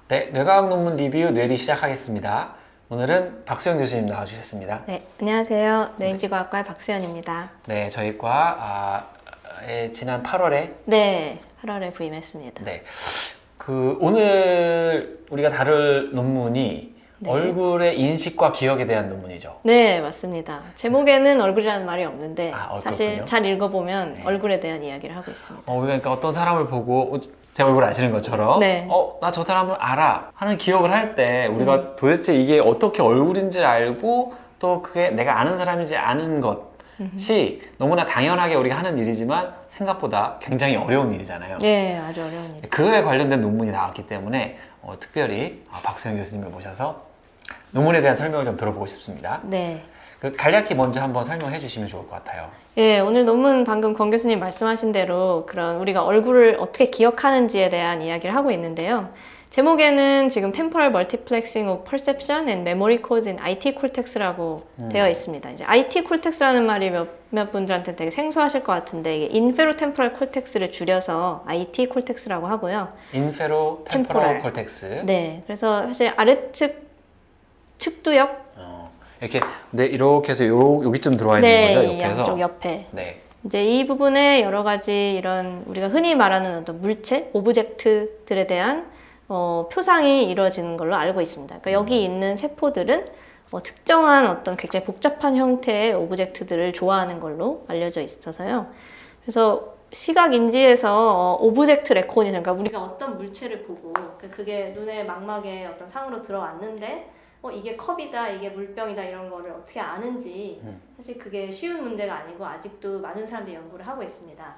네, 뇌과학 논문 리뷰 뇌리 시작하겠습니다. 오늘은 박수영 교수님 나와주셨습니다. 네, 안녕하세요. 뇌인지과학과의 박수연입니다. 네, 저희 과에 지난 8월에 네, 8월에 부임했습니다. 네, 오늘 우리가 다룰 논문이 네. 얼굴의 인식과 기억에 대한 논문이죠. 네, 맞습니다. 제목에는 얼굴이라는 말이 없는데 사실 그렇군요. 잘 읽어보면 네. 얼굴에 대한 이야기를 하고 있습니다. 그러니까 어떤 사람을 보고 제 얼굴 아시는 것처럼 네. 나 저 사람을 알아 하는 기억을 할 때 우리가 도대체 이게 어떻게 얼굴인지 알고 또 그게 내가 아는 사람인지 아는 것이 너무나 당연하게 우리가 하는 일이지만 생각보다 굉장히 어려운 일이잖아요. 네, 아주 어려운 일. 그거에 관련된 논문이 나왔기 때문에 특별히 박수영 교수님을 모셔서 논문에 대한 설명을 좀 들어보고 싶습니다. 네. 간략히 먼저 한번 설명해 주시면 좋을 것 같아요. 예, 오늘 논문 방금 권 교수님 말씀하신 대로 그런 우리가 얼굴을 어떻게 기억하는지에 대한 이야기를 하고 있는데요. 제목에는 지금 Temporal Multiplexing of Perception and Memory Codes in IT Cortex라고 되어 있습니다. 이제 IT Cortex라는 말이 몇 분들한테 되게 생소하실 것 같은데 이게 Inferotemporal Cortex를 줄여서 IT Cortex라고 하고요. Inferotemporal cortex. 네, 그래서 사실 아래측 측두엽 이렇게 이렇게 해서 여기쯤 들어와 있는 네, 거죠, 옆에서. 양쪽 옆에. 네. 이제 이 부분에 여러 가지 이런 우리가 흔히 말하는 어떤 물체, 오브젝트들에 대한 표상이 이루어지는 걸로 알고 있습니다. 그러니까 여기 있는 세포들은 특정한 어떤 굉장히 복잡한 형태의 오브젝트들을 좋아하는 걸로 알려져 있어서요. 그래서 시각 인지에서 오브젝트 레코니션, 그러니까 우리가 어떤 물체를 보고 그게 눈의 망막에 어떤 상으로 들어왔는데 이게 컵이다, 이게 물병이다 이런 거를 어떻게 아는지 사실 그게 쉬운 문제가 아니고 아직도 많은 사람들이 연구를 하고 있습니다.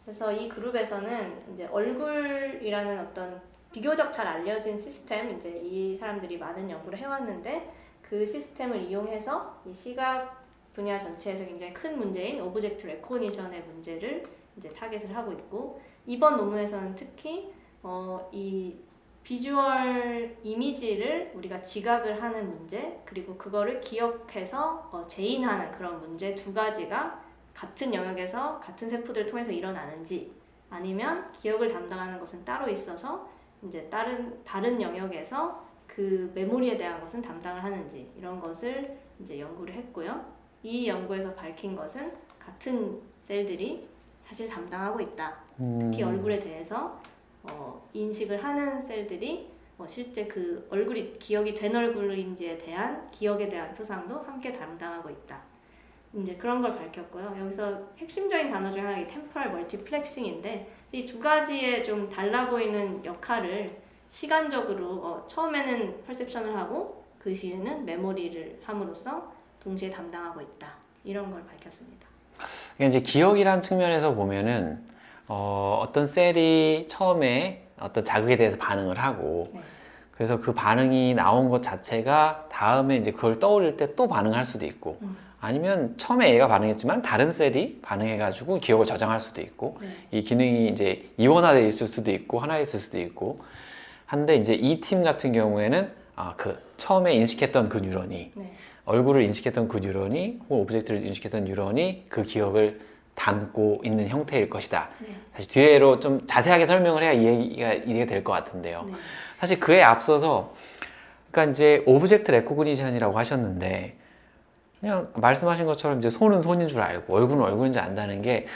그래서 이 그룹에서는 이제 얼굴이라는 어떤 비교적 잘 알려진 시스템, 이제 이 사람들이 많은 연구를 해왔는데 그 시스템을 이용해서 이 시각 분야 전체에서 굉장히 큰 문제인 오브젝트 레코니션의 문제를 이제 타겟을 하고 있고, 이번 논문에서는 특히 이 비주얼 이미지를 우리가 지각을 하는 문제, 그리고 그거를 기억해서 재인하는 그런 문제 두 가지가 같은 영역에서 같은 세포들을 통해서 일어나는지, 아니면 기억을 담당하는 것은 따로 있어서 이제 다른 영역에서 그 메모리에 대한 것은 담당을 하는지, 이런 것을 이제 연구를 했고요. 이 연구에서 밝힌 것은 같은 셀들이 사실 담당하고 있다. 특히 얼굴에 대해서 인식을 하는 셀들이 실제 그 얼굴이 기억이 된 얼굴인지에 대한 기억에 대한 표상도 함께 담당하고 있다. 이제 그런 걸 밝혔고요. 여기서 핵심적인 단어 중에 하나가 템포럴 멀티플렉싱인데, 이 두 가지의 좀 달라 보이는 역할을 시간적으로 처음에는 퍼셉션을 하고 그 뒤에는 메모리를 함으로써 동시에 담당하고 있다. 이런 걸 밝혔습니다. 그러니까 이제 기억이란 측면에서 보면은 어떤 셀이 처음에 어떤 자극에 대해서 반응을 하고, 네. 그래서 그 반응이 나온 것 자체가 다음에 이제 그걸 떠올릴 때 또 반응할 수도 있고, 아니면 처음에 얘가 반응했지만 다른 셀이 반응해가지고 기억을 저장할 수도 있고, 네. 이 기능이 이제 이원화되어 있을 수도 있고 하나 있을 수도 있고 한데, 이제 이 팀 같은 경우에는 그 처음에 인식했던 그 뉴런이 네. 얼굴을 인식했던 그 뉴런이 혹은 오브젝트를 인식했던 뉴런이 그 기억을 담고 있는 형태일 것이다. 네. 사실 뒤에로 좀 자세하게 설명을 해야 이해가 될 것 같은데요. 네. 사실 그에 앞서서, 그러니까 이제 오브젝트 레코그니션이라고 하셨는데, 그냥 말씀하신 것처럼 이제 손은 손인 줄 알고 얼굴은 얼굴인 줄 안다는 게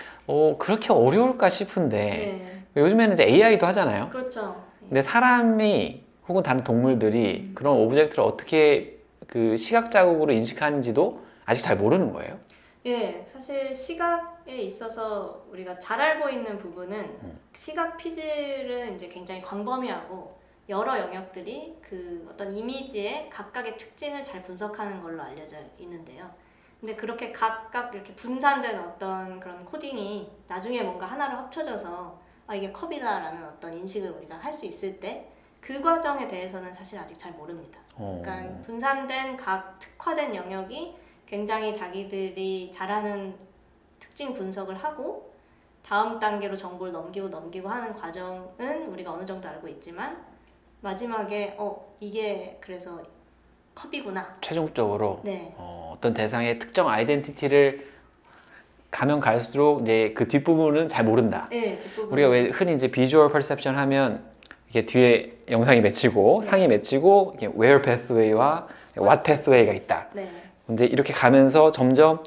그렇게 어려울까 싶은데, 네. 요즘에는 이제 AI도 하잖아요. 그렇죠. 근데 사람이 혹은 다른 동물들이 그런 오브젝트를 어떻게 그 시각 자국으로 인식하는지도 아직 잘 모르는 거예요. 예, 사실 시각에 있어서 우리가 잘 알고 있는 부분은 시각 피질은 이제 굉장히 광범위하고 여러 영역들이 그 어떤 이미지의 각각의 특징을 잘 분석하는 걸로 알려져 있는데요. 근데 그렇게 각각 이렇게 분산된 어떤 그런 코딩이 나중에 뭔가 하나로 합쳐져서 이게 컵이다라는 어떤 인식을 우리가 할 수 있을 때 그 과정에 대해서는 사실 아직 잘 모릅니다. 그러니까 분산된 각 특화된 영역이 굉장히 자기들이 잘하는 특징 분석을 하고 다음 단계로 정보를 넘기고 하는 과정은 우리가 어느 정도 알고 있지만, 마지막에 이게 그래서 컵이구나. 최종적으로 네. 어떤 대상의 특정 아이덴티티를 가면 갈수록 이제 그 뒷부분은 잘 모른다. 네, 뒷부분. 우리가 왜 흔히 이제 비주얼 퍼셉션 하면 이게 뒤에 영상이 맺히고 상이 맺히고 이게 where pathway와 what pathway가 있다. 네. 근데 이렇게 가면서 점점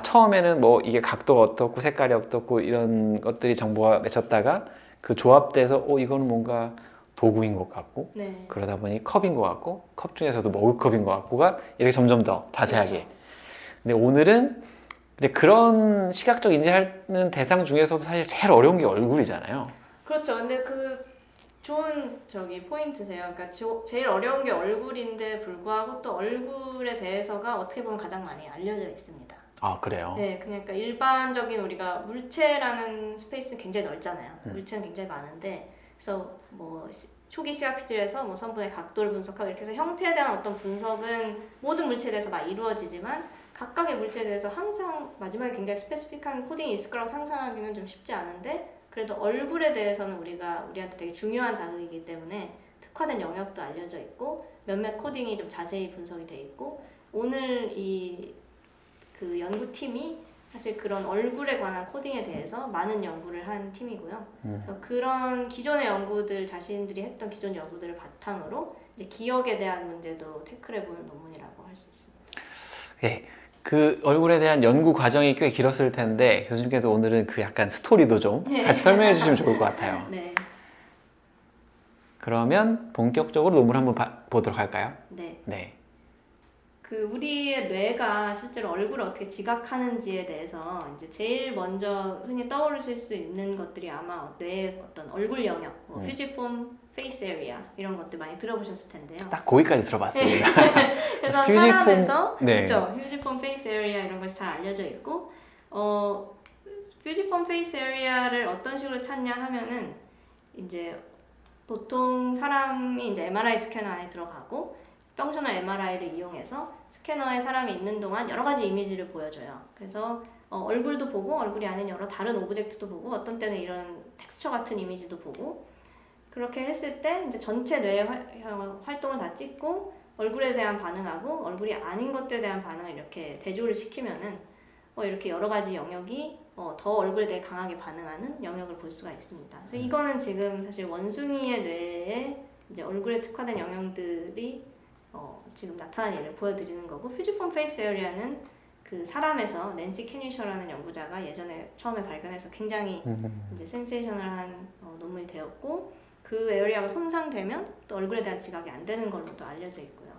처음에는 뭐 이게 각도가 어떻고 색깔이 어떻고 이런 것들이 정보가 맺혔다가 그 조합돼서 이거는 뭔가 도구인 것 같고 네. 그러다 보니 컵인 것 같고 컵 중에서도 머그컵인 것 같고가 이렇게 점점 더 자세하게. 그렇죠. 근데 오늘은 이제 그런 시각적 인지하는 대상 중에서도 사실 제일 어려운 게 얼굴이잖아요. 그렇죠. 근데 좋은 포인트세요. 그러니까 제일 어려운 게 얼굴인데 불구하고 또 얼굴에 대해서가 어떻게 보면 가장 많이 알려져 있습니다. 아, 그래요? 네, 그러니까 일반적인 우리가 물체라는 스페이스는 굉장히 넓잖아요. 물체는 굉장히 많은데, 그래서 뭐 초기 CRP들에서 뭐 선분의 각도를 분석하고 이렇게 해서 형태에 대한 어떤 분석은 모든 물체에 대해서 막 이루어지지만 각각의 물체에 대해서 항상 마지막에 굉장히 스페시픽한 코딩이 있을 거라고 상상하기는 좀 쉽지 않은데, 그래도 얼굴에 대해서는 우리한테 되게 중요한 자극이기 때문에 특화된 영역도 알려져 있고 몇몇 코딩이 좀 자세히 분석이 돼 있고, 오늘 그 연구팀이 사실 그런 얼굴에 관한 코딩에 대해서 많은 연구를 한 팀이고요. 그래서 그런 기존의 연구들, 자신들이 했던 기존 연구들을 바탕으로 이제 기억에 대한 문제도 태클해보는 논문이라고 할 수 있습니다. 예. 그 얼굴에 대한 연구 과정이 꽤 길었을 텐데 교수님께서 오늘은 그 약간 스토리도 좀 같이 설명해 주시면 좋을 것 같아요. 네. 그러면 본격적으로 논문 한번 보도록 할까요? 네. 네. 그 우리의 뇌가 실제로 얼굴을 어떻게 지각하는지에 대해서 이제 제일 먼저 흔히 떠오르실 수 있는 것들이 아마 뇌의 어떤 얼굴 영역, 뭐 퓨지폼 페이스 에리아 이런 것들 많이 들어보셨을 텐데요. 딱 거기까지 들어봤습니다. 그래서 퓨지폼, 사람에서 네. 그렇죠. 퓨지폼 페이스 에리아 이런 것이 잘 알려져 있고, 퓨지폼 페이스 에리아를 어떤 식으로 찾냐 하면은 이제 보통 사람이 이제 MRI 스캐너 안에 들어가고 펑셔널 MRI를 이용해서 스캐너에 사람이 있는 동안 여러 가지 이미지를 보여줘요. 그래서 얼굴도 보고 얼굴이 아닌 여러 다른 오브젝트도 보고 어떤 때는 이런 텍스처 같은 이미지도 보고, 그렇게 했을 때 이제 전체 뇌의 활동을 다 찍고 얼굴에 대한 반응하고 얼굴이 아닌 것들에 대한 반응을 이렇게 대조를 시키면은 이렇게 여러 가지 영역이 더 얼굴에 대해 강하게 반응하는 영역을 볼 수가 있습니다. 그래서 이거는 지금 사실 원숭이의 뇌에 이제 얼굴에 특화된 영역들이 지금 나타난 예를 보여드리는 거고, 퓨지폼 페이스 에리아는 그 사람에서 낸시 캐니셔라는 연구자가 예전에 처음에 발견해서 굉장히 이제 센세이셔널한 논문이 되었고, 그 에리아가 손상되면 또 얼굴에 대한 지각이 안 되는 걸로도 알려져 있고요.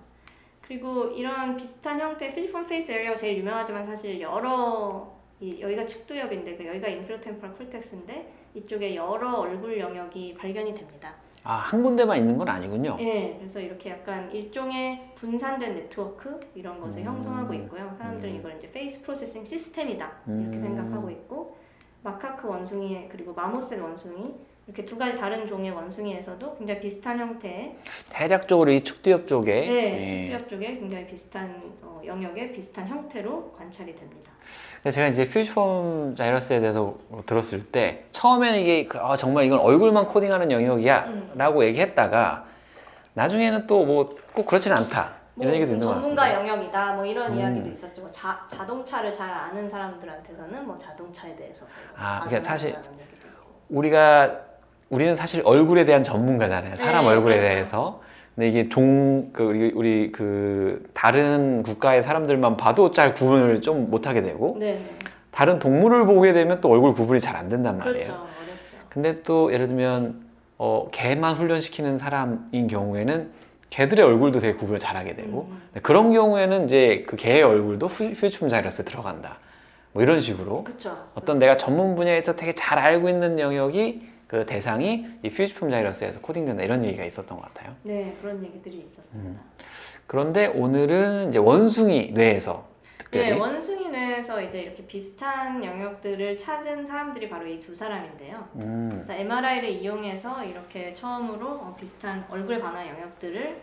그리고 이런 비슷한 형태의 퓨지폼 페이스 에리아가 제일 유명하지만 사실 여기가 측두엽인데 여기가 인프로템포럴 콜텍스인데 이쪽에 여러 얼굴 영역이 발견이 됩니다. 한 군데만 있는 건 아니군요. 네, 그래서 이렇게 약간 일종의 분산된 네트워크 이런 것을 형성하고 있고요. 사람들은 이걸 이제 페이스 프로세싱 시스템이다 이렇게 생각하고 있고, 마카크 원숭이 그리고 마모셋 원숭이 이렇게 두 가지 다른 종의 원숭이에서도 굉장히 비슷한 형태의 대략적으로 이 측두엽 쪽에 측두엽 쪽에 굉장히 비슷한 영역의 비슷한 형태로 관찰이 됩니다. 제가 이제 퓨지폼 자이러스에 대해서 들었을 때 처음에는 이게 정말 이건 얼굴만 코딩하는 영역이야 라고 얘기했다가 나중에는 또 뭐 꼭 그렇지는 않다 이런 얘기도 있는 것 같아요. 전문가 영역이다 뭐 이런 이야기도 있었죠. 뭐 자동차를 잘 아는 사람들한테서는 뭐 자동차에 대해서 그러니까 사실 우리는 사실 얼굴에 대한 전문가잖아요. 사람 얼굴에 그렇죠. 대해서. 근데 이게 우리 다른 국가의 사람들만 봐도 잘 구분을 좀 못하게 되고, 다른 동물을 보게 되면 또 얼굴 구분이 잘 안 된단 말이에요. 그렇죠. 어렵죠. 근데 또 예를 들면 개만 훈련시키는 사람인 경우에는 개들의 얼굴도 되게 구분을 잘하게 되고, 그런 경우에는 이제 그 개의 얼굴도 퓨지폼 자이러스에 들어간다. 뭐 이런 식으로 그쵸. 어떤 내가 전문 분야에서 되게 잘 알고 있는 영역이 그 대상이 이 퓨지폼 자이러스에서 코딩된다 이런 얘기가 있었던 것 같아요. 네, 그런 얘기들이 있었습니다. 그런데 오늘은 이제 원숭이 뇌에서 특별히 원숭이 뇌에서 이제 이렇게 비슷한 영역들을 찾은 사람들이 바로 이 두 사람인데요. 그래서 MRI를 이용해서 이렇게 처음으로 비슷한 얼굴에 관한 영역들을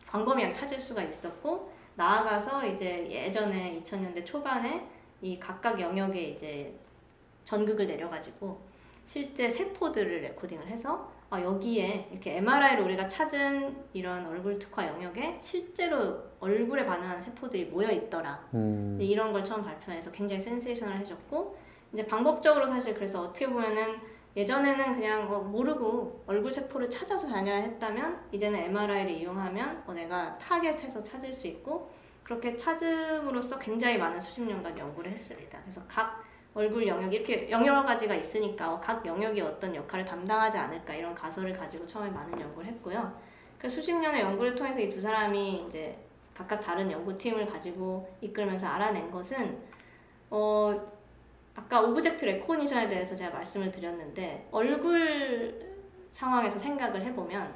광범위하게 찾을 수가 있었고, 나아가서 이제 예전에 2000년대 초반에 이 각각 영역에 이제 전극을 내려가지고 실제 세포들을 레코딩을 해서 여기에 이렇게 MRI로 우리가 찾은 이런 얼굴 특화 영역에 실제로 얼굴에 반응하는 세포들이 모여 있더라. 이런 걸 처음 발표해서 굉장히 센세이셔널해졌고, 이제 방법적으로 사실 그래서 어떻게 보면은 예전에는 그냥 모르고 얼굴 세포를 찾아서 다녀야 했다면 이제는 MRI를 이용하면 내가 타겟해서 찾을 수 있고 그렇게 찾음으로써 굉장히 많은 수십 년간 연구를 했습니다. 그래서 각 얼굴 영역이 이렇게 여러 가지가 있으니까 각 영역이 어떤 역할을 담당하지 않을까 이런 가설을 가지고 처음에 많은 연구를 했고요. 그 수십 년의 연구를 통해서 이 두 사람이 이제 각각 다른 연구팀을 가지고 이끌면서 알아낸 것은 아까 오브젝트 레코니션에 대해서 제가 말씀을 드렸는데 얼굴 상황에서 생각을 해보면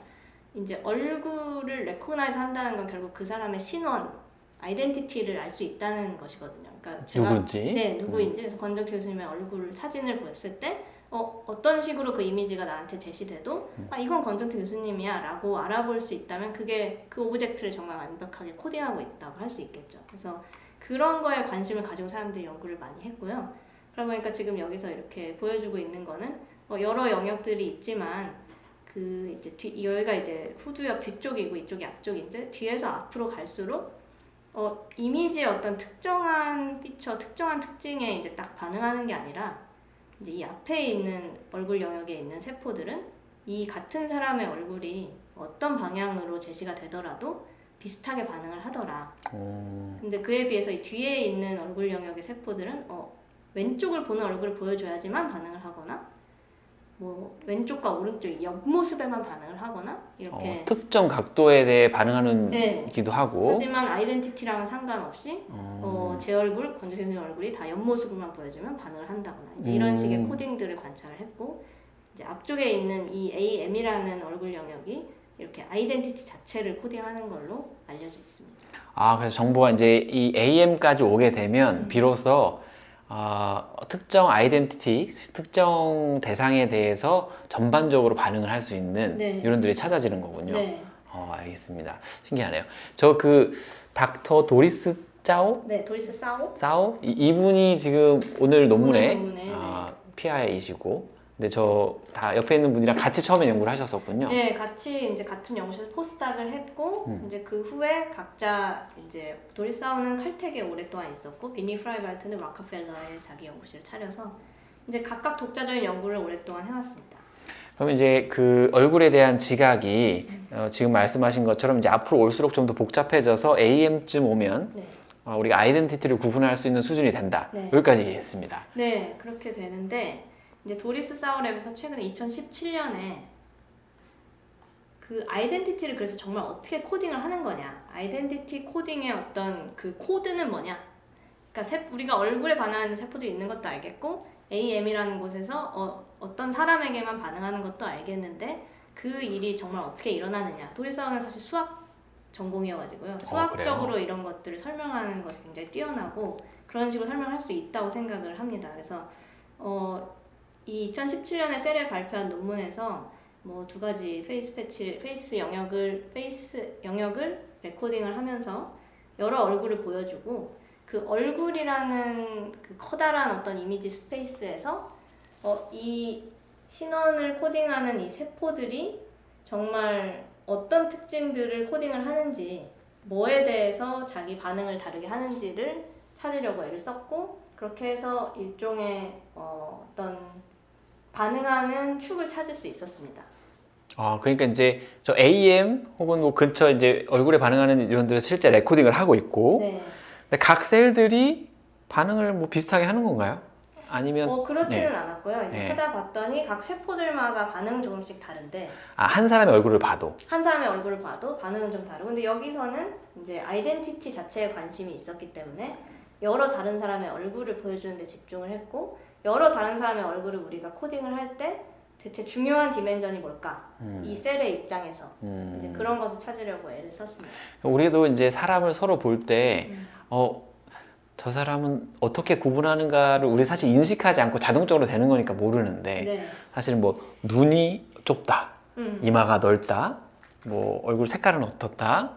이제 얼굴을 레코나이즈 한다는 건 결국 그 사람의 신원, 아이덴티티를 알 수 있다는 것이거든요. 그러니까 제가 누군지? 네, 누구인지. 그래서 권정태 교수님의 얼굴 사진을 보였을 때 어떤 식으로 그 이미지가 나한테 제시돼도 이건 권정태 교수님이야 라고 알아볼 수 있다면 그게 그 오브젝트를 정말 완벽하게 코딩하고 있다고 할 수 있겠죠. 그래서 그런 거에 관심을 가지고 사람들이 연구를 많이 했고요. 그러다 보니까 지금 여기서 이렇게 보여주고 있는 거는 여러 영역들이 있지만 그 이제 여기가 이제 후두 옆 뒤쪽이고 이쪽이 앞쪽인데 뒤에서 앞으로 갈수록 이미지의 어떤 특정한 피처, 특정한 특징에 이제 딱 반응하는 게 아니라 이제 이 앞에 있는 얼굴 영역에 있는 세포들은 이 같은 사람의 얼굴이 어떤 방향으로 제시가 되더라도 비슷하게 반응을 하더라. 근데 그에 비해서 이 뒤에 있는 얼굴 영역의 세포들은 왼쪽을 보는 얼굴을 보여줘야지만 반응을 하거나 뭐 왼쪽과 오른쪽 옆모습에만 반응을 하거나 이렇게 특정 각도에 대해 반응하는 네. 기도 하고 하지만 아이덴티티랑은 상관없이 제 얼굴, 권정태 교수님 얼굴이 다 옆모습만 보여주면 반응을 한다거나 이제 이런 식의 코딩들을 관찰을 했고 이제 앞쪽에 있는 이 AM이라는 얼굴 영역이 이렇게 아이덴티티 자체를 코딩하는 걸로 알려져 있습니다. 그래서 정보가 이제 이 AM까지 오게 되면 비로소 특정 아이덴티티, 특정 대상에 대해서 전반적으로 반응을 할 수 있는 네. 유런들이 찾아지는 거군요. 네. 알겠습니다. 신기하네요. 저 그 닥터 도리스 짜오? 네, 도리스 싸오? 싸오? 이분이 지금 오늘 논문에 논문에, PI이시고, 근데 저 다 옆에 있는 분이랑 같이 처음에 연구를 하셨었군요. 네, 같이 이제 같은 연구실에서 포스닥을 했고 이제 그 후에 각자 이제 도리스 싸오는 칼텍에 오랫동안 있었고 비니 프라이발트는 락커펠러에 자기 연구실을 차려서 이제 각각 독자적인 연구를 오랫동안 해왔습니다. 그럼 이제 그 얼굴에 대한 지각이 지금 말씀하신 것처럼 이제 앞으로 올수록 좀 더 복잡해져서 AM쯤 오면 네. 우리가 아이덴티티를 구분할 수 있는 수준이 된다. 네. 여기까지 이해했습니다. 네, 그렇게 되는데 이제 도리스 싸오랩에서 최근에 2017년에 그 아이덴티티를 그래서 정말 어떻게 코딩을 하는 거냐, 아이덴티티 코딩의 어떤 그 코드는 뭐냐. 그러니까 우리가 얼굴에 반응하는 세포들이 있는 것도 알겠고 AM이라는 곳에서 어떤 사람에게만 반응하는 것도 알겠는데 그 일이 정말 어떻게 일어나느냐. 도리스 싸오는 사실 수학 전공이어가지고요. 수학적으로 그래요? 이런 것들을 설명하는 것이 굉장히 뛰어나고 그런 식으로 설명할 수 있다고 생각을 합니다. 그래서 이 2017년에 셀에 발표한 논문에서 뭐 두 가지 페이스 영역을 레코딩을 하면서 여러 얼굴을 보여주고 그 얼굴이라는 그 커다란 어떤 이미지 스페이스에서 이 신원을 코딩하는 이 세포들이 정말 어떤 특징들을 코딩을 하는지 뭐에 대해서 자기 반응을 다르게 하는지를 찾으려고 애를 썼고 그렇게 해서 일종의 어떤 반응하는 축을 찾을 수 있었습니다. 그러니까 이제 저 AM 혹은 뭐 근처 이제 얼굴에 반응하는 이런들을 실제 레코딩을 하고 있고, 네. 근데 각 셀들이 반응을 뭐 비슷하게 하는 건가요? 아니면 그렇지는 네. 않았고요. 이제 네. 찾아봤더니 각 세포들마다 반응은 조금씩 다른데 한 사람의 얼굴을 봐도 한 사람의 얼굴을 봐도 반응은 좀 다르고 근데 여기서는 이제 아이덴티티 자체에 관심이 있었기 때문에 여러 다른 사람의 얼굴을 보여주는 데 집중을 했고 여러 다른 사람의 얼굴을 우리가 코딩을 할 때 대체 중요한 디멘전이 뭘까? 이 셀의 입장에서 이제 그런 것을 찾으려고 애를 썼습니다. 우리도 이제 사람을 서로 볼 때 저 사람은 어떻게 구분하는가를 우리 사실 인식하지 않고 자동적으로 되는 거니까 모르는데 네. 사실 뭐 눈이 좁다, 이마가 넓다, 뭐 얼굴 색깔은 어떻다,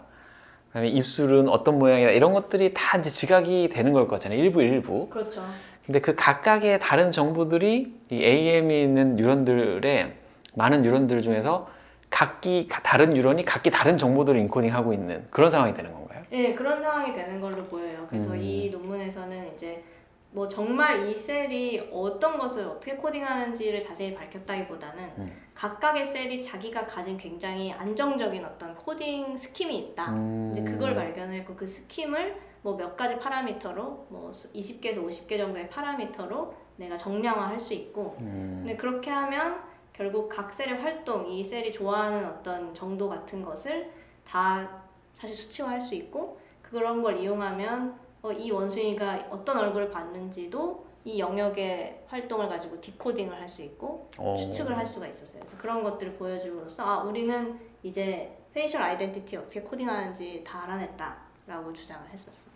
그다음에 입술은 어떤 모양이다 이런 것들이 다 이제 지각이 되는 걸 거잖아요. 일부. 그렇죠. 근데 그 각각의 다른 정보들이 이 AM이 있는 뉴런들의 많은 뉴런들 중에서 각기 다른 뉴런이 각기 다른 정보들을 인코딩하고 있는 그런 상황이 되는 건가요? 네, 그런 상황이 되는 걸로 보여요. 그래서 이 논문에서는 이제 뭐 정말 이 셀이 어떤 것을 어떻게 코딩하는지를 자세히 밝혔다기보다는 각각의 셀이 자기가 가진 굉장히 안정적인 어떤 코딩 스킴이 있다. 이제 그걸 발견했고 그 스킴을 뭐 몇 가지 파라미터로 뭐 20개에서 50개 정도의 파라미터로 내가 정량화할 수 있고 근데 그렇게 하면 결국 각 셀의 활동, 이 셀이 좋아하는 어떤 정도 같은 것을 다 사실 수치화할 수 있고 그런 걸 이용하면 이 원숭이가 어떤 얼굴을 봤는지도 이 영역의 활동을 가지고 디코딩을 할 수 있고 추측을 할 수가 있었어요. 그래서 그런 것들을 보여줌으로써 우리는 이제 페이셜 아이덴티티 어떻게 코딩하는지 다 알아냈다라고 주장을 했었습니다.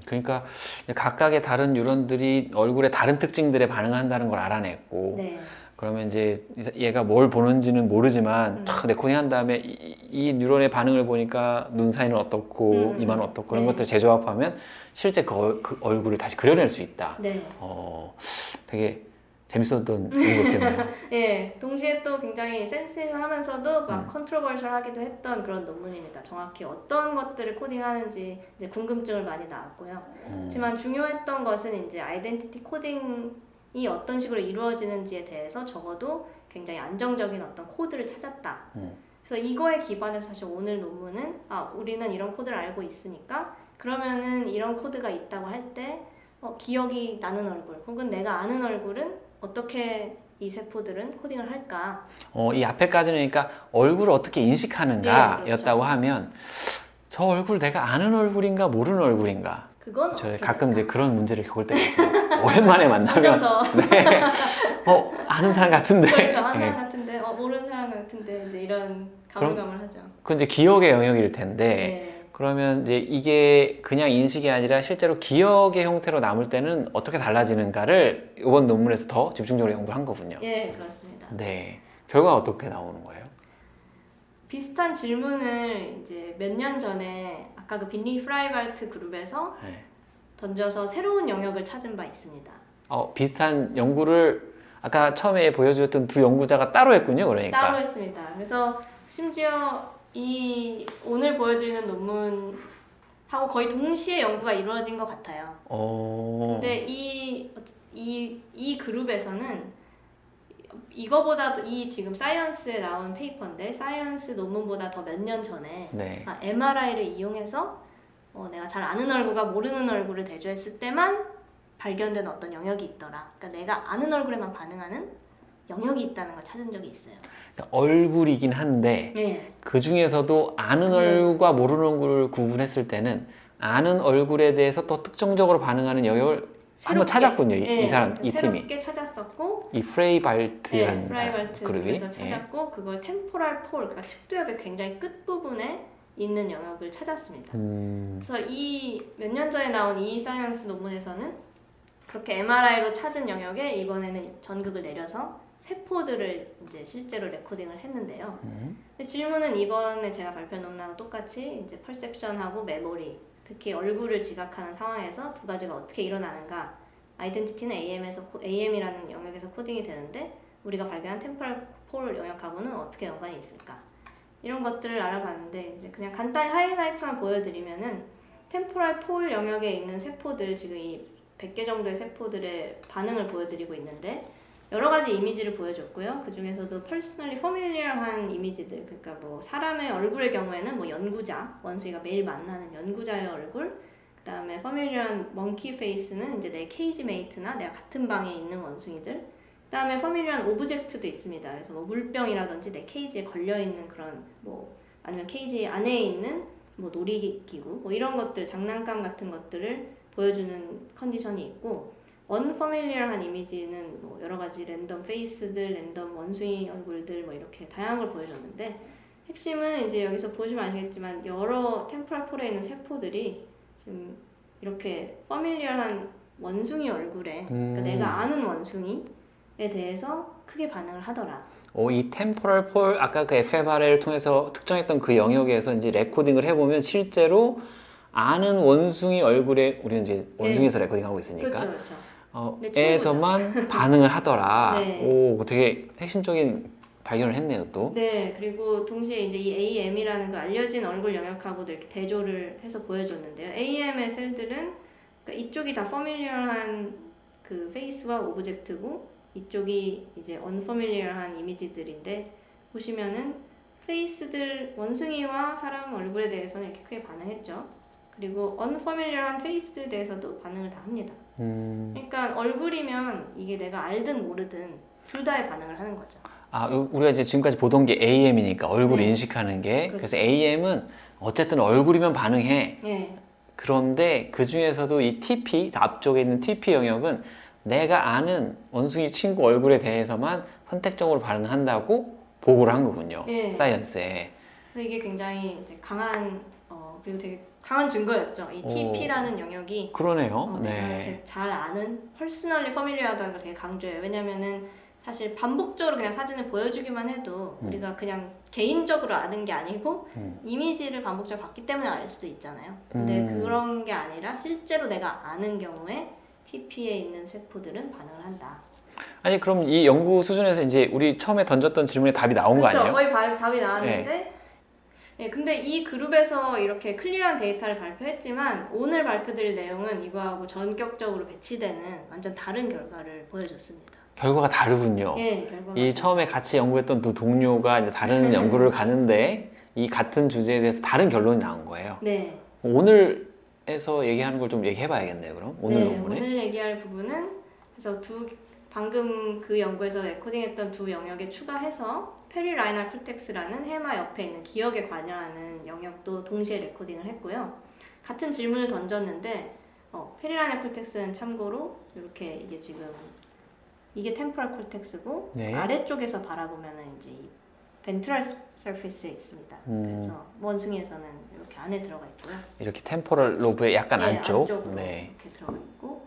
그러니까 각각의 다른 뉴런들이 얼굴의 다른 특징들에 반응한다는 걸 알아냈고 네. 그러면 이제 얘가 뭘 보는지는 모르지만 탁 레코딩 한 다음에 이 뉴런의 반응을 보니까 눈 사이는 어떻고 이마는 어떻고 그런 네. 것들을 재조합하면 실제 그 얼굴을 다시 그려낼 수 있다. 네. 되게 재밌었던 연구였겠네요. 예, 동시에 또 굉장히 센싱하면서도 막 컨트로버셜하기도 했던 그런 논문입니다. 정확히 어떤 것들을 코딩하는지 이제 궁금증을 많이 낳았고요. 하지만 중요했던 것은 이제 아이덴티티 코딩이 어떤 식으로 이루어지는지에 대해서 적어도 굉장히 안정적인 어떤 코드를 찾았다. 그래서 이거에 기반해서 사실 오늘 논문은 우리는 이런 코드를 알고 있으니까 그러면은 이런 코드가 있다고 할 때 기억이 나는 얼굴 혹은 내가 아는 얼굴은 어떻게 이 세포들은 코딩을 할까? 이 앞에까지는 그러니까 얼굴을 어떻게 인식하는가 네, 그렇죠. 였다고 하면 저 얼굴 내가 아는 얼굴인가 모르는 얼굴인가 그건 저 없습니다. 가끔 이제 그런 문제를 겪을 때가 있어요. 오랜만에 점점 만나면 더 네. 아는 사람 같은데 그렇죠. 아는 네. 사람 같은데 모르는 사람 같은데 이제 이런 가물가물하죠. 그건 이제 기억의 영역일 텐데 네. 그러면 이제 이게 그냥 인식이 아니라 실제로 기억의 형태로 남을 때는 어떻게 달라지는가를 이번 논문에서 더 집중적으로 연구를 한 거군요. 예, 그렇습니다. 네. 결과가 어떻게 나오는 거예요? 비슷한 질문을 이제 몇 년 전에 아까 그 빈리 프라이발트 그룹에서 네. 던져서 새로운 영역을 찾은 바 있습니다. 비슷한 연구를 아까 처음에 보여주었던 두 연구자가 따로 했군요. 그러니까. 따로 했습니다. 그래서 심지어 이 오늘 보여드리는 논문하고 거의 동시에 연구가 이루어진 것 같아요. 근데 이 그룹에서는 이거보다도 이 지금 사이언스에 나온 페이퍼인데 사이언스 논문보다 더 몇 년 전에 네. MRI를 이용해서 내가 잘 아는 얼굴과 모르는 얼굴을 대조했을 때만 발견된 어떤 영역이 있더라. 그러니까 내가 아는 얼굴에만 반응하는 영역이 있다는 걸 찾은 적이 있어요. 그러니까 얼굴이긴 한데 네. 그 중에서도 아는 얼굴과 모르는 얼굴을 구분했을 때는 아는 얼굴에 대해서 또 특정적으로 반응하는 영역을 한번 찾았군요. 이 사람, 이 팀이. 새롭게 찾았었고 이 프레이발트라는 프라이발트 그룹이. 그룹에서 찾았고 그걸 템포랄 폴, 그러니까 측두엽의 굉장히 끝부분에 있는 영역을 찾았습니다. 그래서 이 몇 년 전에 나온 이 사이언스 논문에서는 그렇게 MRI로 찾은 영역에 이번에는 전극을 내려서 세포들을 이제 실제로 레코딩을 했는데요. 근데 질문은 이번에 제가 발표한 논문하고 똑같이 이제 퍼셉션하고 메모리, 특히 얼굴을 지각하는 상황에서 두 가지가 어떻게 일어나는가. 아이덴티티는 AM이라는 영역에서 코딩이 되는데 우리가 발견한 템포럴 폴 영역하고는 어떻게 연관이 있을까? 이런 것들을 알아봤는데 이제 그냥 간단히 하이라이트만 보여드리면은 템포럴 폴 영역에 있는 세포들 지금 이 100개 정도의 세포들의 반응을 보여드리고 있는데 여러 가지 이미지를 보여줬고요. 그 중에서도 퍼스널리 퍼밀리얼한 이미지들, 그러니까 뭐 사람의 얼굴의 경우에는 뭐 연구자, 원숭이가 매일 만나는 연구자의 얼굴, 그 다음에 퍼밀리얼한 멍키 페이스는 이제 내 케이지 메이트나 내가 같은 방에 있는 원숭이들, 그 다음에 퍼밀리얼한 오브젝트도 있습니다. 그래서 뭐 물병이라든지 내 케이지에 걸려 있는 그런 뭐 아니면 케이지 안에 있는 뭐 놀이기구, 뭐 이런 것들, 장난감 같은 것들을 보여주는 컨디션이 있고. 언퍼밀리얼한 이미지는 뭐 여러 가지 랜덤 페이스들, 랜덤 원숭이 얼굴들 뭐 이렇게 다양한 걸 보여줬는데 핵심은 이제 여기서 보시면 아시겠지만 여러 템포럴 폴에 있는 세포들이 지금 이렇게 퍼밀리얼한 원숭이 얼굴에 그러니까 내가 아는 원숭이에 대해서 크게 반응을 하더라. 이 템포럴 폴 아까 그 fMRI를 통해서 특정했던 그 영역에서 이제 레코딩을 해보면 실제로 아는 원숭이 얼굴에 우리는 이제 원숭이에서 레코딩하고 있으니까 그렇죠. 애더만 반응을 하더라. 네. 오, 되게 핵심적인 발견을 했네요, 또. 네, 그리고 동시에 이제 이 AM이라는 그 알려진 얼굴 영역하고도 이렇게 대조를 해서 보여줬는데요. AM의 셀들은 그러니까 이쪽이 다 퍼밀리얼한 그 페이스와 오브젝트고 이쪽이 이제 언퍼밀리얼한 이미지들인데 보시면은 페이스들 원숭이와 사람 얼굴에 대해서는 이렇게 크게 반응했죠. 그리고 언퍼밀리얼한 페이스들에 대해서도 반응을 다 합니다. 그러니까 얼굴이면 이게 내가 알든 모르든 둘 다의 반응을 하는 거죠. 아, 우리가 이제 지금까지 보던 게 AM이니까 얼굴 네. 인식하는 게. 그렇죠. 그래서 AM은 어쨌든 얼굴이면 반응해. 네. 그런데 그 중에서도 이 TP, 앞쪽에 있는 TP 영역은 내가 아는 원숭이 친구 얼굴에 대해서만 선택적으로 반응한다고 보고를 한 거군요. 네. 사이언스에. 그래서 이게 굉장히 이제 강한 그리고 되게 강한 증거였죠. 이 TP라는 영역이 그러네요. 내가 네. 잘 아는 퍼스널리 퍼밀리어하다는 걸 되게 강조해요. 왜냐면은 사실 반복적으로 그냥 사진을 보여주기만 해도 우리가 그냥 개인적으로 아는 게 아니고 이미지를 반복적으로 봤기 때문에 알 수도 있잖아요. 근데 그런 게 아니라 실제로 내가 아는 경우에 TP에 있는 세포들은 반응을 한다. 아니 그럼 이 연구 수준에서 이제 우리 처음에 던졌던 질문에 답이 나온 거 그쵸? 아니에요? 거의 답이 나왔는데 네, 근데 이 그룹에서 이렇게 클리어한 데이터를 발표했지만 오늘 발표드릴 내용은 이거하고 전격적으로 배치되는 완전 다른 결과를 보여줬습니다. 결과가 다르군요. 예, 결과가 이 처음에 같이 연구했던 두 동료가 이제 다른 연구를 가는데 이 같은 주제에 대해서 다른 결론이 나온 거예요. 네. 오늘에서 얘기하는 걸 좀 얘기해 봐야겠네요, 그럼? 오늘 네, 논문에? 오늘 얘기할 부분은 그래서 방금 그 연구에서 레코딩했던 두 영역에 추가해서 페리라이널 콜텍스라는 해마 옆에 있는 기억에 관여하는 영역도 동시에 레코딩을 했고요. 같은 질문을 던졌는데 페리라이널 콜텍스는 참고로 이렇게 이게 지금 이게 템포럴 콜텍스고 네. 아래쪽에서 바라보면은 이제 이 벤트럴 서피스에 있습니다. 그래서 원숭이에서는 이렇게 안에 들어가 있고요. 이렇게 템포럴 로브의 약간 네, 안쪽. 안쪽으로 네. 이렇게 들어가 있고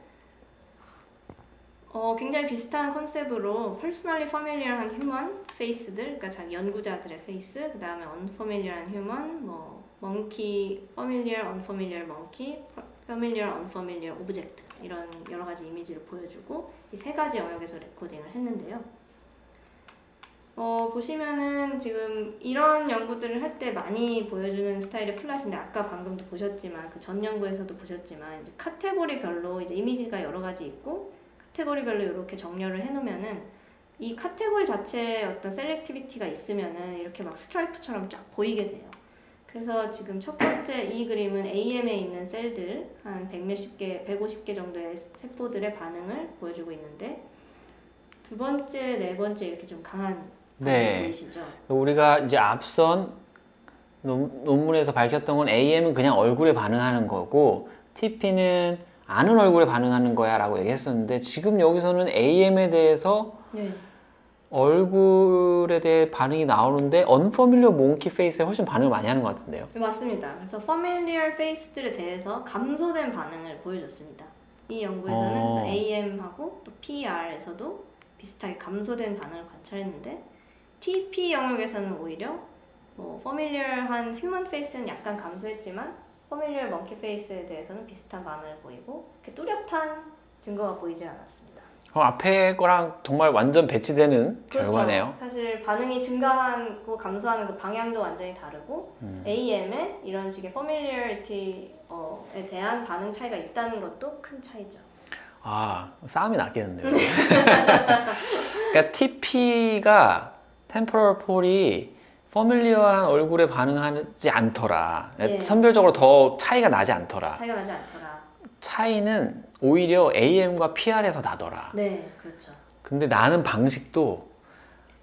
굉장히 비슷한 컨셉으로 퍼스널리 퍼밀리얼한 휴먼 페이스들, 그러니까 자기 연구자들의 페이스, 그 다음에 언퍼밀리얼한 휴먼, 뭐 멍키, 퍼밀리얼, 언퍼밀리얼 멍키, 퍼밀리얼, 언퍼밀리얼 오브젝트 이런 여러 가지 이미지를 보여주고 이 세 가지 영역에서 레코딩을 했는데요. 보시면은 지금 이런 연구들을 할 때 많이 보여주는 스타일의 플랫인데 아까 방금도 보셨지만 그 전 연구에서도 보셨지만 이제 카테고리별로 이제 이미지가 여러 가지 있고 카테고리별로 이렇게 정렬을 해놓으면은 이 카테고리 자체에 어떤 셀렉티비티가 있으면은 이렇게 막 스트라이프처럼 쫙 보이게 돼요. 그래서 지금 첫 번째 이 그림은 AM에 있는 셀들 한 100몇십 개, 150개 정도의 세포들의 반응을 보여주고 있는데 두 번째, 네 번째 이렇게 좀 강한 네. 보이시죠? 우리가 이제 앞선 논문에서 밝혔던 건 AM은 그냥 얼굴에 반응하는 거고 TP는 아는 얼굴에 반응하는 거야 라고 얘기했었는데 지금 여기서는 AM에 대해서 네. 얼굴에 대해 반응이 나오는데 unfamiliar monkey face에 훨씬 반응을 많이 하는 것 같은데요. 네, 맞습니다. 그래서 familiar face들에 대해서 감소된 반응을 보여줬습니다. 이 연구에서는 그래서 AM하고 또 PR에서도 비슷하게 감소된 반응을 관찰했는데 TP 영역에서는 오히려 뭐 familiar한 human face는 약간 감소했지만 familiar monkey face에 대해서는 비슷한 반응을 보이고 이렇게 뚜렷한 증거가 보이지 않았습니다. 앞에 거랑 정말 완전 배치되는 그렇죠. 결과네요. 사실 반응이 증가하고 감소하는 그 방향도 완전히 다르고 AM에 이런 식의 familiarity에 대한 반응 차이가 있다는 것도 큰 차이죠. 아, 싸움이 났겠는데요. 그러니까 TP가 템포럴 폴이 퍼밀리어한 얼굴에 반응하지 않더라. 예. 선별적으로 더 차이가 나지 않더라. 차이가 나지 않더라. 차이는 오히려 AM과 PR에서 나더라. 네, 그렇죠. 근데 나는 방식도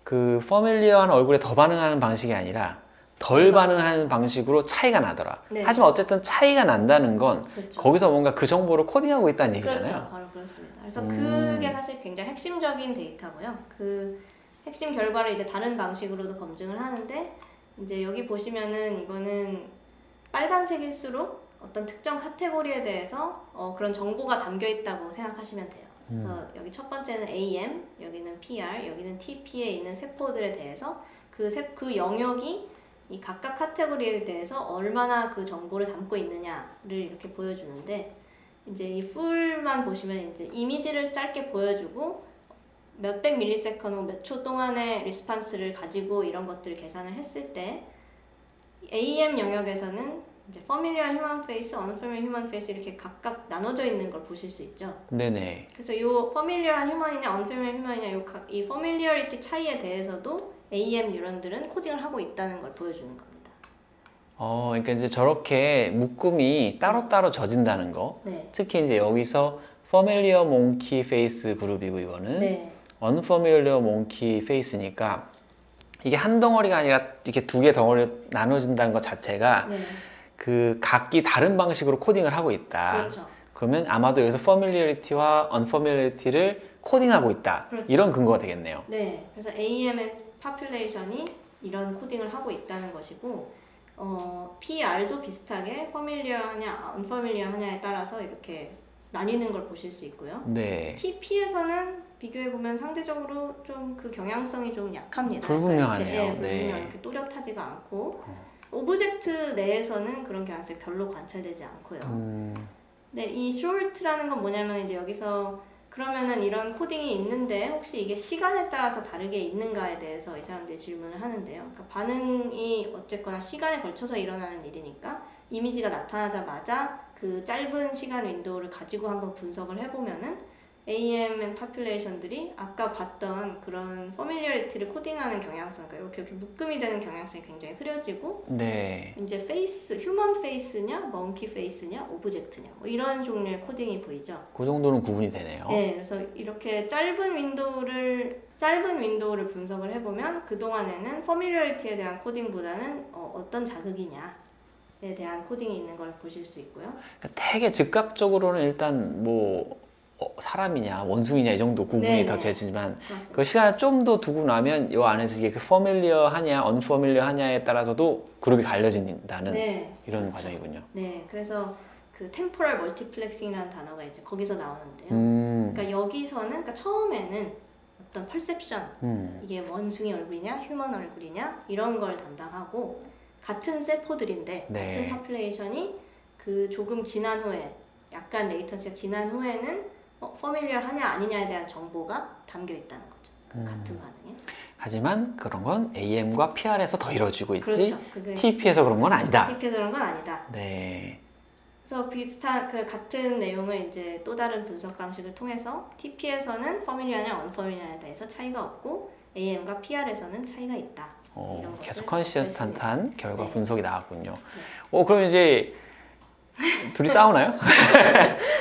그 퍼밀리어한 얼굴에 더 반응하는 방식이 아니라 덜 반응하는 방식으로 차이가 나더라. 네. 하지만 어쨌든 차이가 난다는 건 그렇죠. 거기서 뭔가 그 정보를 코딩하고 있다는 얘기잖아요. 그렇죠. 바로 그렇습니다. 그래서 그게 사실 굉장히 핵심적인 데이터고요. 그 핵심 결과를 이제 다른 방식으로도 검증을 하는데 이제 여기 보시면은 이거는 빨간색일수록 어떤 특정 카테고리에 대해서 그런 정보가 담겨 있다고 생각하시면 돼요. 그래서 여기 첫 번째는 AM, 여기는 PR, 여기는 TP에 있는 세포들에 대해서 그 영역이 이 각각 카테고리에 대해서 얼마나 그 정보를 담고 있느냐를 이렇게 보여주는데 이제 이 풀만 보시면 이제 이미지를 짧게 보여주고 몇백 밀리세컨 몇 초 동안의 리스판스를 가지고 이런 것들을 계산을 했을 때 AM 영역에서는 이제 familiar human face, unfamiliar human face 이렇게 각각 나눠져 있는 걸 보실 수 있죠. 네네. 그래서 요 familiar한 human이냐, unfamiliar human이냐 이 familiarity 차이에 대해서도 AEM 뉴런들은 코딩을 하고 있다는 걸 보여주는 겁니다. 그러니까 이제 저렇게 묶음이 따로따로 져진다는 거. 네. 특히 이제 여기서 familiar monkey face 그룹이고 이거는 네. unfamiliar monkey face니까 이게 한 덩어리가 아니라 이렇게 두 개 덩어리로 나눠진다는 것 자체가 네. 그 각기 다른 방식으로 코딩을 하고 있다. 그렇죠. 그러면 아마도 여기서 familiarity와 unfamiliarity를 코딩하고 있다. 그렇죠. 이런 근거가 되겠네요. 네. 그래서 AEM의 population이 이런 코딩을 하고 있다는 것이고 PR도 비슷하게 familiar 하냐, unfamiliar 하냐에 따라서 이렇게 나뉘는 걸 보실 수 있고요. 네. TP에서는 비교해보면 상대적으로 좀 그 경향성이 좀 약합니다. 불분명하네요. 이렇게, 불분명, 네. 이렇게 또렷하지가 않고 오브젝트 내에서는 그런 경향성이 별로 관찰되지 않고요. 네, 이 short라는 건 뭐냐면 이제 여기서 그러면은 이런 코딩이 있는데 혹시 이게 시간에 따라서 다르게 있는가에 대해서 이 사람들이 질문을 하는데요. 그러니까 반응이 어쨌거나 시간에 걸쳐서 일어나는 일이니까 이미지가 나타나자마자 그 짧은 시간 윈도우를 가지고 한번 분석을 해보면은 AEM population들이 아까 봤던 그런 familiarity를 코딩하는 경향성, 그러니까 이렇게 묶음이 되는 경향성이 굉장히 흐려지고 네. 이제 페이스, 휴먼 페이스냐, 먼키 페이스냐, 오브젝트냐 뭐 이런 종류의 코딩이 보이죠. 그 정도는 구분이 되네요. 네, 그래서 이렇게 짧은 윈도우를 분석을 해보면 그 동안에는 familiarity에 대한 코딩보다는 어떤 자극이냐에 대한 코딩이 있는 걸 보실 수 있고요. 그러니까 되게 즉각적으로는 일단 뭐 사람이냐 원숭이냐 이 정도 구분이 네네. 더 재지만 그렇습니다. 그 시간을 좀 더 두고 나면 이 안에서 이게 그 familiar 하냐 unfamiliar 하냐에 따라서도 그룹이 갈려진다는 네, 이런 과정이군요. 네, 그래서 그 temporal multiplexing이라는 단어가 이제 거기서 나오는데요. 그러니까 여기서는 그러니까 처음에는 어떤 perception 이게 원숭이 얼굴이냐, 휴먼 얼굴이냐 이런 걸 담당하고 같은 세포들인데 네. 같은 population이 그 조금 지난 후에 약간 레이턴시가 지난 후에는 familiar 하냐 아니냐에 대한 정보가 담겨 있다는 거죠. 그 같은 반응에. 하지만 그런 건 AM과 PR에서 더 이루어지고 있지 그렇죠. 그게 TP에서 그런 건 아니다. TP에서 그런 건 아니다. 네. 그래서 비슷한 그 같은 내용을 이제 또 다른 분석 방식을 통해서 TP에서는 familiar하냐 unfamiliar에 대해서 차이가 없고 AM과 PR에서는 차이가 있다. 이런 계속 것을 컨시스턴트한 결과 네. 분석이 나왔군요. 그럼 이제 둘이 싸우나요?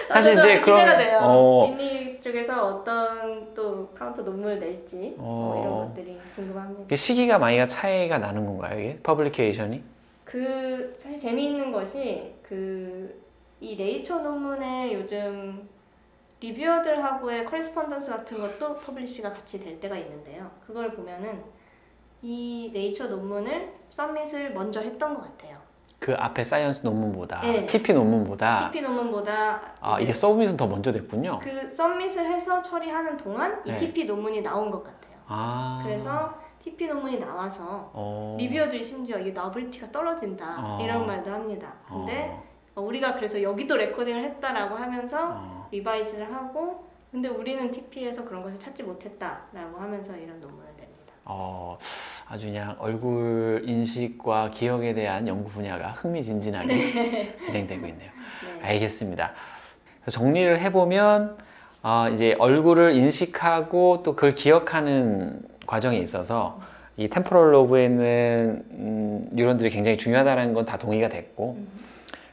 사실 이제 기대가 돼요. 어, 린리 쪽에서 어떤 또 카운터 논문을 낼지 이런 것들이 궁금합니다. 그 시기가 많이 차이가 나는 건가요, 이게? 퍼블리케이션이? 그 사실 재미있는 것이 그 이 네이처 논문에 요즘 리뷰어들하고의 커리스폰던스 같은 것도 퍼블리시가 같이 될 때가 있는데요. 그걸 보면은 이 네이처 논문을 서밋을 먼저 했던 것 같아요. 그 앞에 사이언스 논문보다, 네. TP 논문보다, TP 논문보다 이게 서밋은 더 먼저 됐군요. 그 서밋을 해서 처리하는 동안 이 네. TP 논문이 나온 것 같아요. 그래서 TP 논문이 나와서 리뷰어들이 심지어 이게 너블티가 떨어진다 이런 말도 합니다. 근데 우리가 그래서 여기도 레코딩을 했다라고 하면서 리바이스를 하고 근데 우리는 TP에서 그런 것을 찾지 못했다라고 하면서 이런 논문을 냅니다. 아주 그냥 얼굴 인식과 기억에 대한 연구 분야가 흥미진진하게 진행되고 있네요. 네. 알겠습니다. 그래서 정리를 해보면 이제 얼굴을 인식하고 또 그걸 기억하는 과정에 있어서 이 템포럴 로브에 있는 뉴런들이 굉장히 중요하다는 건 다 동의가 됐고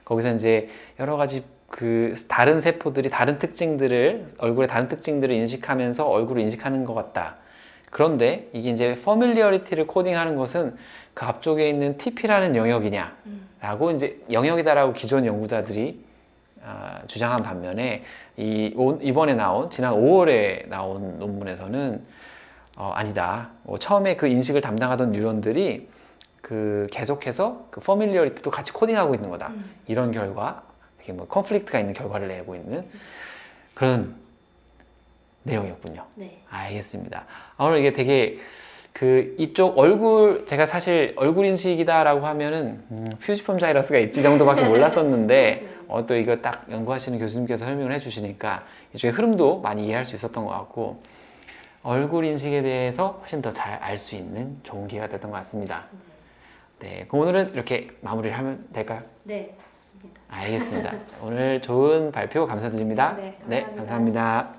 거기서 이제 여러 가지 그 다른 세포들이 다른 특징들을 얼굴의 다른 특징들을 인식하면서 얼굴을 인식하는 것 같다. 그런데 이게 이제 familiarity를 코딩하는 것은 그 앞쪽에 있는 TP라는 영역이냐라고 이제 영역이다라고 기존 연구자들이 주장한 반면에 이번에 나온 지난 5월에 나온 논문에서는 아니다. 처음에 그 인식을 담당하던 뉴런들이 그 계속해서 그 familiarity도 같이 코딩하고 있는 거다. 이런 결과, 이렇게 뭐 컨플릭트가 있는 결과를 내고 있는 그런 내용이었군요. 네. 알겠습니다. 오늘 이게 되게 그 이쪽 얼굴 제가 사실 얼굴 인식이다라고 하면은 퓨지폼 자이러스가 있지 정도밖에 몰랐었는데 또 이거 딱 연구하시는 교수님께서 설명을 해주시니까 이쪽의 흐름도 많이 이해할 수 있었던 것 같고 얼굴 인식에 대해서 훨씬 더 잘 알 수 있는 좋은 기회가 됐던 것 같습니다. 네, 그럼 오늘은 이렇게 마무리를 하면 될까요? 네, 좋습니다. 알겠습니다. 오늘 좋은 발표 감사드립니다. 네, 네, 감사합니다. 감사합니다.